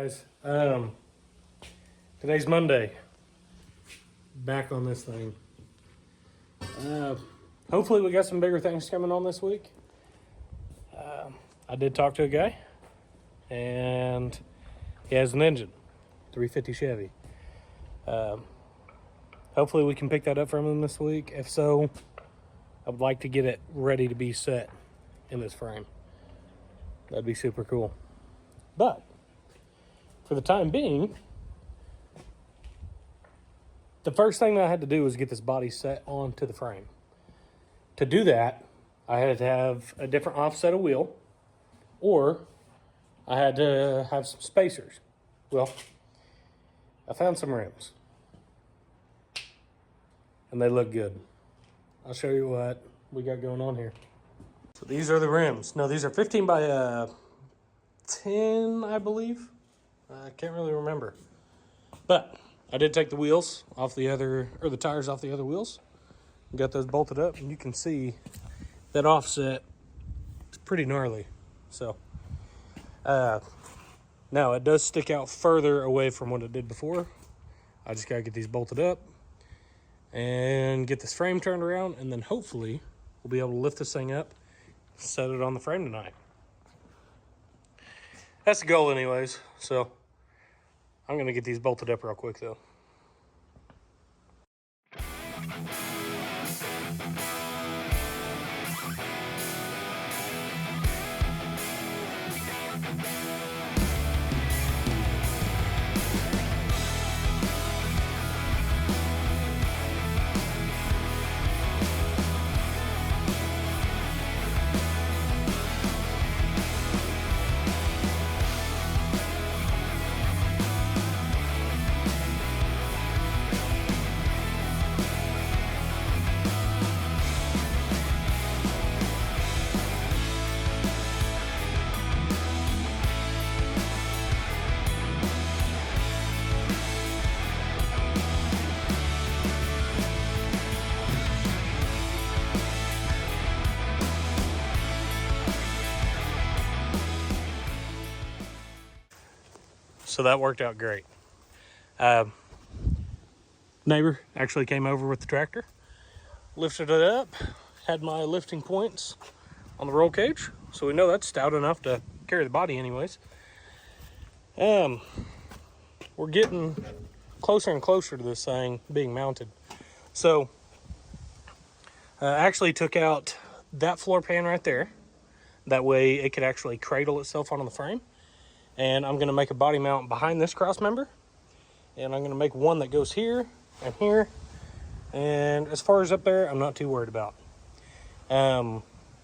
guys. Today's Monday. Back on this thing. Hopefully we got some bigger things coming on this week. I did talk to a guy, and he has an engine, 350 Chevy. Hopefully we can pick that up from him this week. If so, I would like to get it ready to be set in this frame. That'd be super cool. But for the time being, the first thing that I had to do was get this body set onto the frame. To do that, I had to have a different offset of wheel, or I had to have some spacers. Well, I found some rims, and they look good. I'll show you what we got going on here. So these are the rims. No, these are 15 by 10, I believe. I can't really remember. But I did take the wheels off the other, or the tires off the other wheels. Got those bolted up, and you can see that offset is pretty gnarly. So, now it does stick out further away from what it did before. I just gotta get these bolted up and get this frame turned around, and then hopefully we'll be able to lift this thing up, set it on the frame tonight. That's the goal anyways. So I'm gonna get these bolted up real quick though. So that worked out great. Neighbor actually came over with the tractor, lifted it up, had my lifting points on the roll cage, so we know that's stout enough to carry the body anyways. We're getting closer and closer to this thing being mounted. So I actually took out that floor pan right there. That way it could actually cradle itself onto the frame. And I'm gonna make a body mount behind this cross member. And I'm gonna make one that goes here and here. And as far as up there, I'm not too worried about.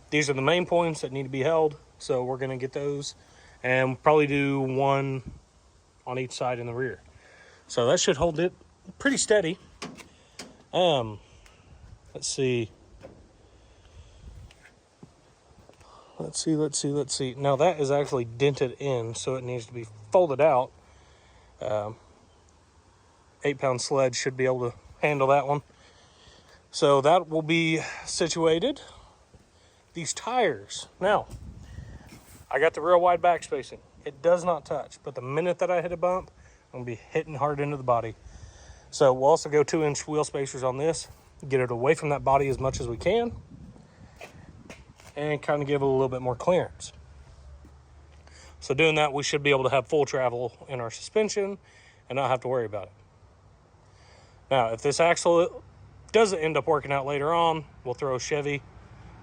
These are the main points that need to be held. So we're gonna get those and probably do one on each side in the rear. So that should hold it pretty steady. Let's see. Let's see. Now that is actually dented in, so it needs to be folded out. 8-pound sled should be able to handle that one. So that will be situated. These tires. Now, I got the real wide back spacing. It does not touch, but the minute that I hit a bump, I'm gonna be hitting hard into the body. So we'll also go 2-inch wheel spacers on this, get it away from that body as much as we can, and kind of give it a little bit more clearance. So doing that, we should be able to have full travel in our suspension and not have to worry about it. Now, if this axle doesn't end up working out later on, we'll throw a Chevy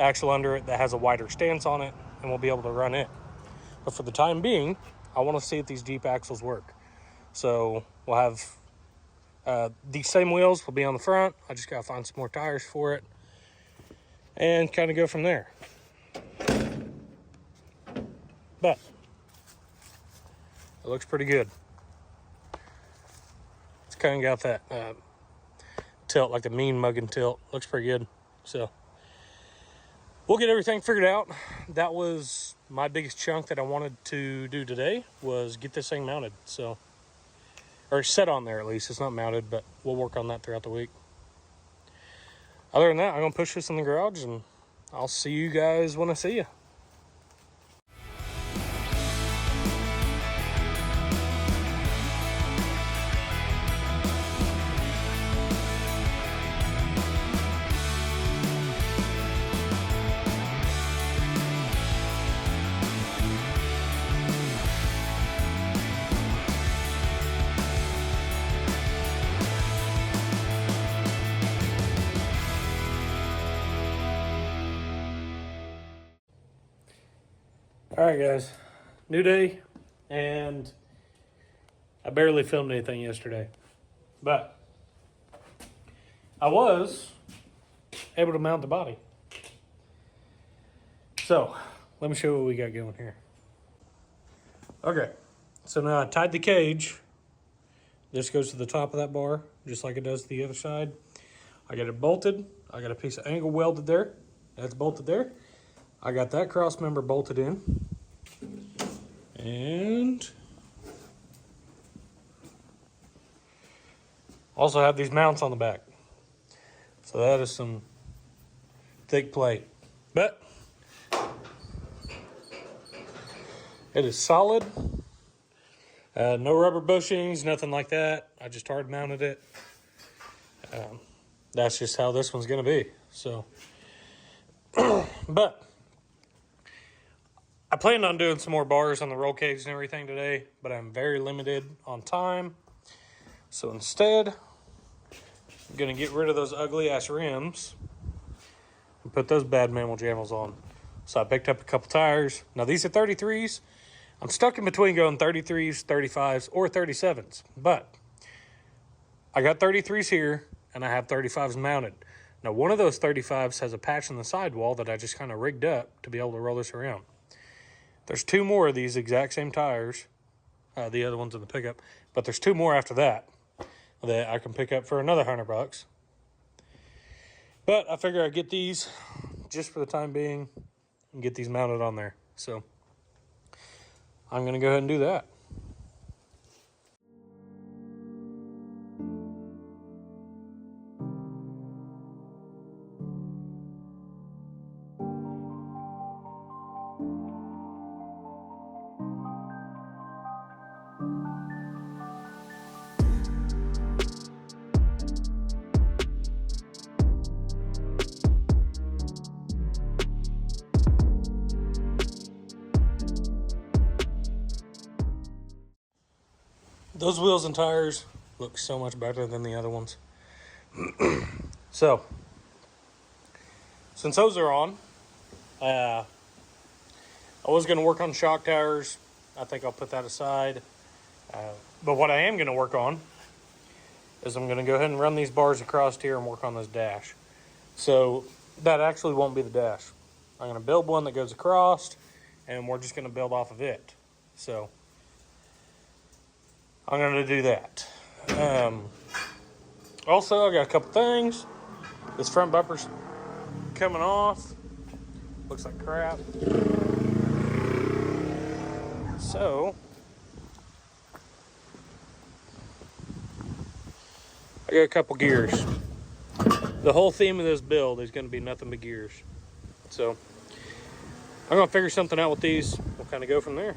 axle under it that has a wider stance on it, and we'll be able to run it. But for the time being, I want to see if these Jeep axles work. So we'll have these same wheels will be on the front. I just got to find some more tires for it and kind of go from there. But it looks pretty good. It's kind of got that tilt, like the mean mugging tilt. Looks pretty good. So we'll get everything figured out. That was my biggest chunk that I wanted to do today, was get this thing mounted. So, or set on there at least. It's not mounted, but we'll work on that throughout the week. Other than that, I'm going to push this in the garage, and I'll see you guys when I see you. All right, guys, new day, and I barely filmed anything yesterday, but I was able to mount the body. So let me show you what we got going here. Okay, so now I tied the cage. This goes to the top of that bar, just like it does to the other side. I got it bolted. I got a piece of angle welded there. That's bolted there. I got that cross member bolted in. And also have these mounts on the back. So that is some thick plate. But it is solid. No rubber bushings, nothing like that. I just hard mounted it. That's just how this one's gonna be. So, but I planned on doing some more bars on the roll cage and everything today, but I'm very limited on time. So instead, I'm gonna get rid of those ugly ass rims and put those bad mammal jammels on. So I picked up a couple tires. Now these are 33s. I'm stuck in between going 33s, 35s, or 37s, but I got 33s here and I have 35s mounted. Now one of those 35s has a patch in the sidewall that I just kind of rigged up to be able to roll this around. There's two more of these exact same tires, the other ones in the pickup, but there's two more after that I can pick up for another $100. But I figure I'd get these just for the time being and get these mounted on there. So I'm gonna go ahead and do that. Those wheels and tires look so much better than the other ones. So, since those are on, I was going to work on shock towers. I think I'll put that aside. But what I am going to work on is I'm going to go ahead and run these bars across here and work on this dash. So that actually won't be the dash. I'm going to build one that goes across, and we're just going to build off of it. So I'm going to do that. Also, I got a couple things. This front bumper's coming off. Looks like crap. So I got a couple gears. The whole theme of this build is going to be nothing but gears. So I'm going to figure something out with these. We'll kind of go from there.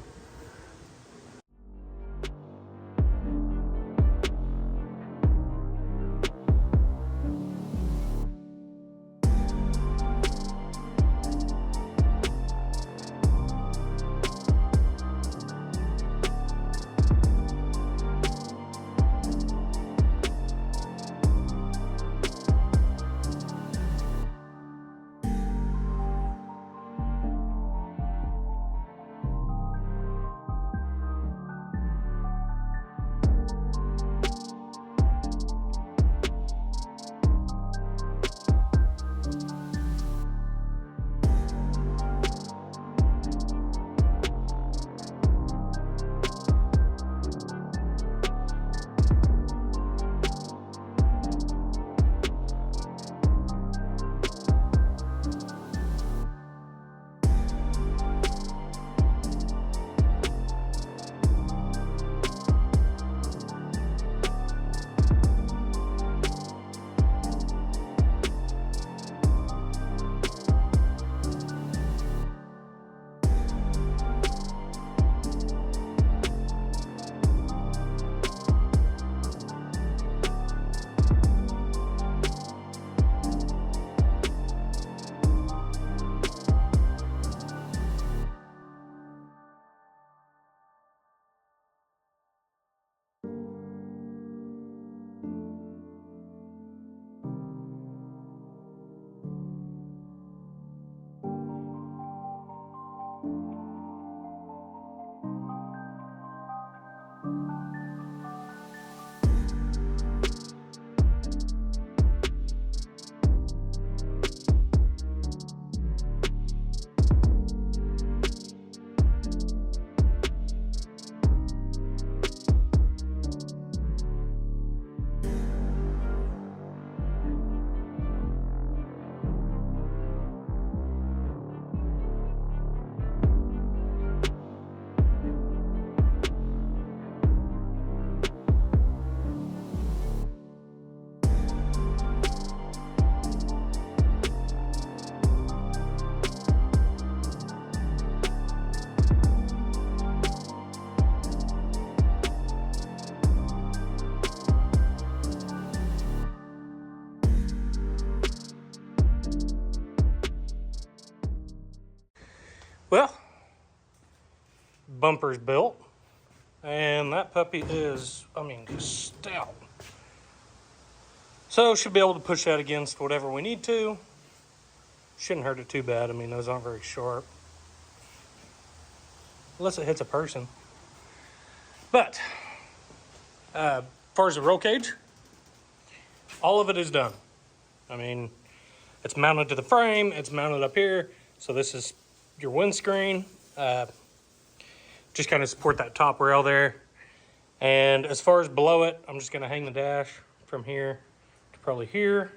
Well, bumper's built, and that puppy is, I mean, just stout. So should be able to push that against whatever we need to. Shouldn't hurt it too bad. I mean, those aren't very sharp. Unless it hits a person. But, as far as the roll cage, all of it is done. I mean, it's mounted to the frame. It's mounted up here. So this is your windscreen. Just kind of support that top rail there. And as far as below it, I'm just going to hang the dash from here to probably here.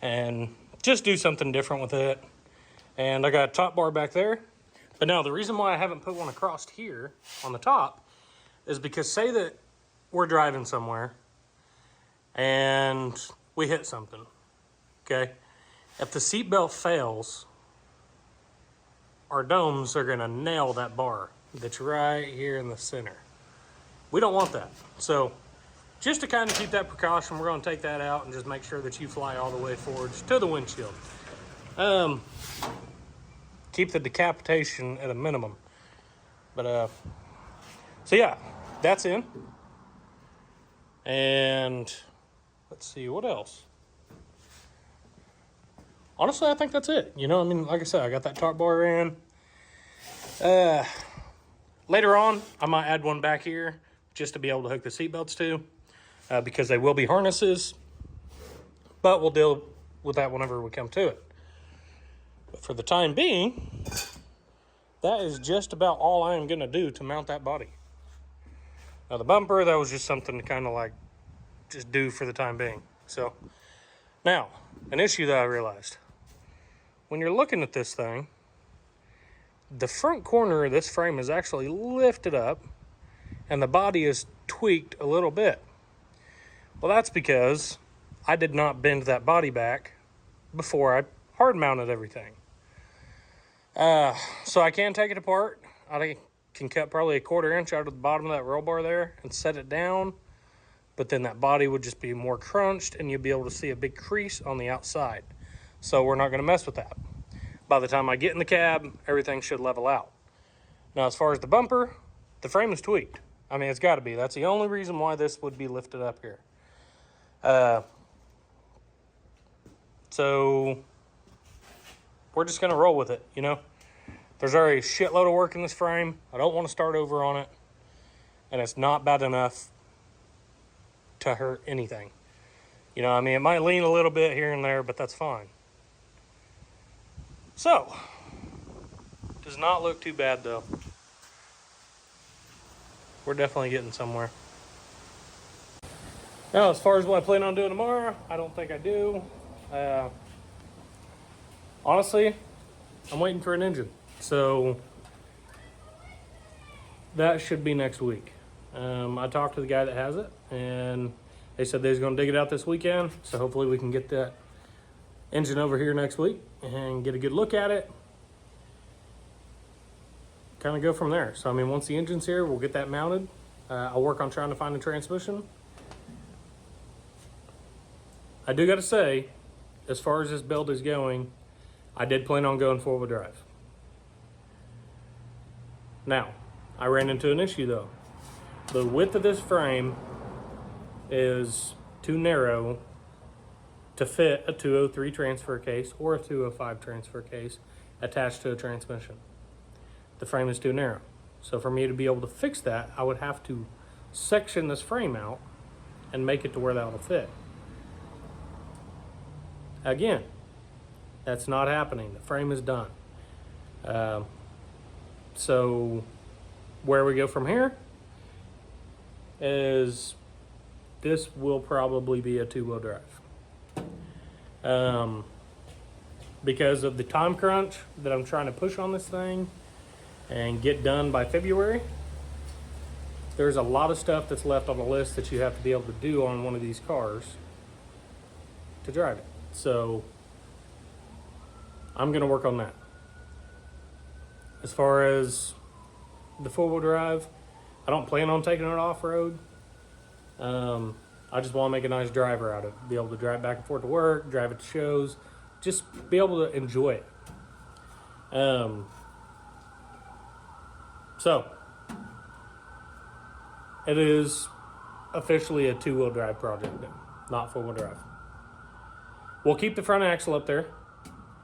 And just do something different with it. And I got a top bar back there. But now the reason why I haven't put one across here on the top is because say that we're driving somewhere and we hit something, okay? If the seatbelt fails, our domes are gonna nail that bar that's right here in the center. We don't want that. So just to kind of keep that precaution, we're gonna take that out and just make sure that you fly all the way forwards to the windshield. Keep the decapitation at a minimum. But, so yeah, that's in. And let's see, what else? Honestly, I think that's it. You know, I mean, like I said, I got that top bar in. Later on, I might add one back here just to be able to hook the seatbelts to, because they will be harnesses. But we'll deal with that whenever we come to it. But for the time being, that is just about all I am going to do to mount that body. Now the bumper, that was just something to kind of like just do for the time being. So now, an issue that I realized. When you're looking at this thing, the front corner of this frame is actually lifted up and the body is tweaked a little bit. Well, that's because I did not bend that body back before I hard mounted everything. So I can take it apart. I can cut probably 1/4 inch out of the bottom of that roll bar there and set it down. But then that body would just be more crunched and you'll be able to see a big crease on the outside. So we're not going to mess with that. By the time I get in the cab, everything should level out. Now, as far as the bumper, the frame is tweaked. I mean, it's got to be. That's the only reason why this would be lifted up here. So we're just going to roll with it, you know. There's already a shitload of work in this frame. I don't want to start over on it. And it's not bad enough to hurt anything. You know, I mean, it might lean a little bit here and there, but that's fine. So, does not look too bad though. We're definitely getting somewhere. Now, as far as what I plan on doing tomorrow, I don't think I do. Honestly, I'm waiting for an engine. So, that should be next week. I talked to the guy that has it, and they said they was going to dig it out this weekend. So hopefully we can get that engine over here next week and get a good look at it. Kind of go from there. So, I mean, once the engine's here, we'll get that mounted. I'll work on trying to find a transmission. I do got to say, as far as this build is going, I did plan on going 4-wheel drive. Now, I ran into an issue though. The width of this frame is too narrow to fit a 203 transfer case or a 205 transfer case attached to a transmission. The frame is too narrow. So for me to be able to fix that, I would have to section this frame out and make it to where that will fit. Again, that's not happening. The frame is done. So where we go from here is this will probably be a 2-wheel drive. Because of the time crunch that I'm trying to push on this thing and get done by February, there's a lot of stuff that's left on the list that you have to be able to do on one of these cars to drive it. So I'm going to work on that. As far as the 4-wheel drive, I don't plan on taking it off-road. I just want to make a nice driver out of it. Be able to drive back and forth to work, drive it to shows, just be able to enjoy it. So it is officially a 2-wheel drive project now, not 4-wheel drive. We'll keep the front axle up there,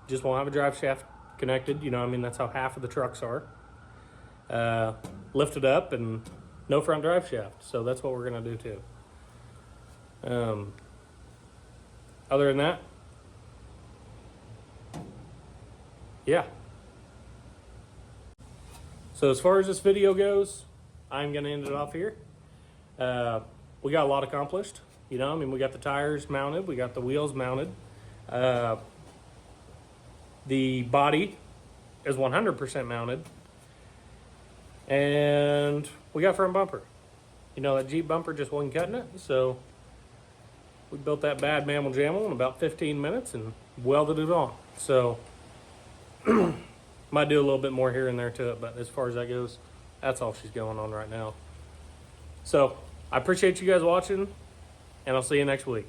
just won't have a drive shaft connected. You know, I mean, that's how half of the trucks are. Lift it up and no front drive shaft. So that's what we're gonna do too. Other than that, yeah. So as far as this video goes, I'm gonna end it off here. We got a lot accomplished. You know, I mean, we got the tires mounted, we got the wheels mounted. The body is 100% mounted. And we got front bumper. You know, that Jeep bumper just wasn't cutting it, so we built that bad mammal jammal in about 15 minutes and welded it on. So might do a little bit more here and there to it, but as far as that goes, that's all she's going on right now. So I appreciate you guys watching, and I'll see you next week.